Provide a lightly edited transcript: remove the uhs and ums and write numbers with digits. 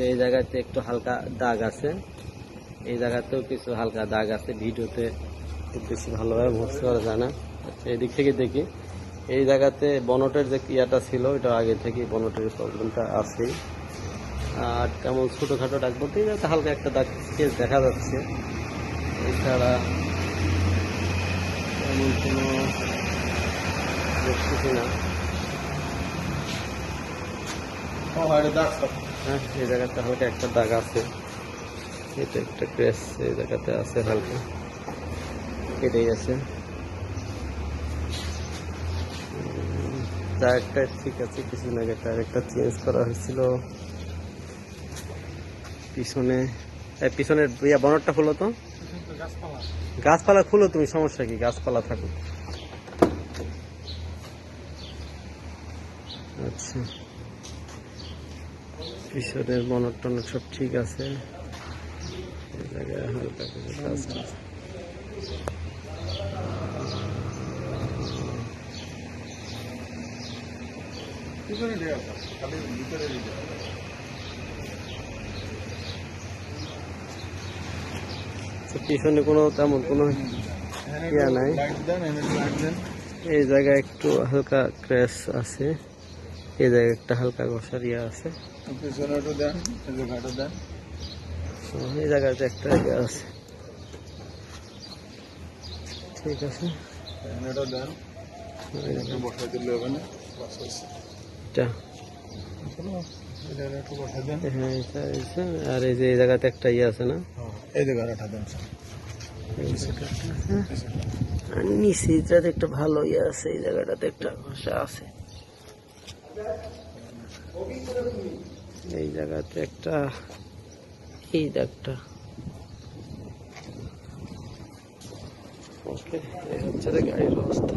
এই জায়গাতে একটু হালকা দাগ আছে, এই জায়গাতেও কিছু হালকা দাগ আছে। ভিডিওতে খুব বেশি ভালোভাবে বুঝতে পারা যায় না। আচ্ছা, এদিক থেকে দেখি। এই জায়গাতে বনটের যে ইয়াটা ছিল ওটা আগে থেকেই বনটের প্রবলেমটা আছেই। আর তেমন ছোটোখাটো দাগ বলতে যাতে হালকা একটা দাগ দেখা যাচ্ছে, এছাড়া তেমন কোনো দেখতেছি না। হ্যাঁ, এই জায়গাতে হালকা একটা দাগ আছে, এটা একটা ক্রেস এই জায়গাতে আছে, হালকা কেটে গেছে। টায়ারটা ঠিক আছে, কিছুদিন আগে টায়ারটা চেঞ্জ করা হয়েছিল। পিছনের বনটটা খুলো তো, গাছপালা খুলো তুমি, সমস্যা কি, গাছপালা থাকুক। আচ্ছা, পিছনের বনট টনট সব ঠিক আছে, এই জায়গায় হালকা কিছু কাজ আছে। পিছনে কোনো তেমন কোনো ইয়া নাই, এই জায়গায় একটু হালকা ক্র্যাশ আছে, এই জায়গায় একটা হালকা ঘষার ইয়া আছে, এই জায়গাতে একটা ইয়া আছে। ঠিক আছে, আর এই যে এই জায়গাতে একটা ইয়ে আছে না, নিচে একটা ভালো ইয়ে আছে, এই জায়গাটাতে একটা ঘষা আছে, এই জায়গাতে একটা, এই দাগটা। ওকে, এই হচ্ছে গাড়ির অবস্থা।